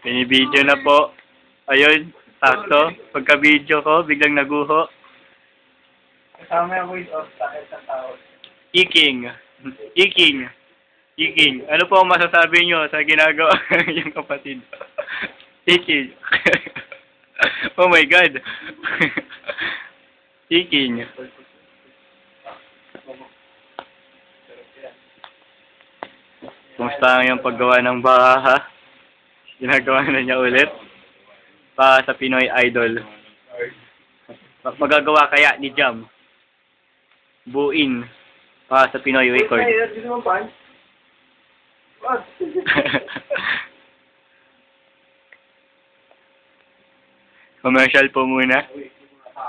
Binibidyo na po. Ayun, sakto. Pagka-video ko, biglang naguho. Kasama yung voice of sakit sa tao. Iking. Iking. Iking. Ano po ang masasabi nyo sa ginagawa yung kapatid? Iking. Oh my God. Iking. Kumusta ang yung paggawa ng baha? Ginagawa na niya ulit. Pa sa Pinoy Idol. Magagawa kaya ni Jam? Buin. Pa sa Pinoy Record. Commercial po muna.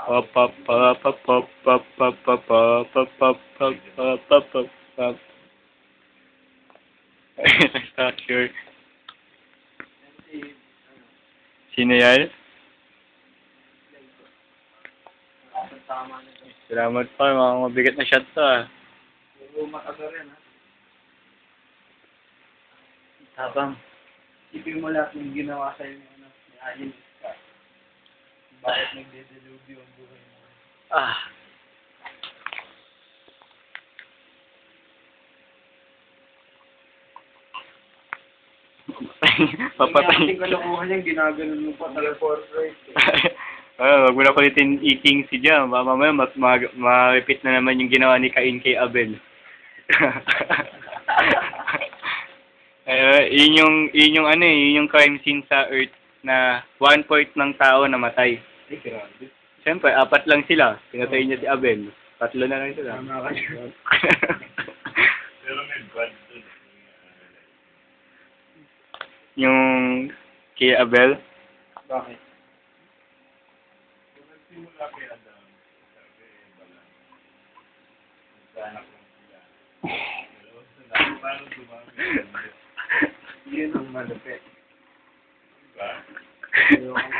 Pop pop pop pop pop pop pop pop pop pop pop pop pop pop pop. Structure. Sino yan? Salamat pa, mga mabigat na shot to ah. Tapang. Isipin mo lahat ng ginawa sa'yo ni Alin. Bakit nagdedelubyo ang buhay mo? Ah. Papatay. Hindi kalokohan yung ginaganon mo pa talaga portrait. Wag mo na kulitin eating si Jam. Mamaya ma-repeat na naman yung ginawa ni Cain kay Abel. Yun yung ano eh, yun yung crime scene sa Earth na 1/4 ng tao namatay. Ay, grabe. Siyempre, 4 lang sila. Pinatay niya si Abel. 3 na lang sila. Tama ka siya. Pero may bad dun. Yung kay Abel. Bakit? Kung nagsimula kay Adam, sabi, balang. Sana kung sila. Pero, paano dumami? Yun ang malapit. Diba? Ayoko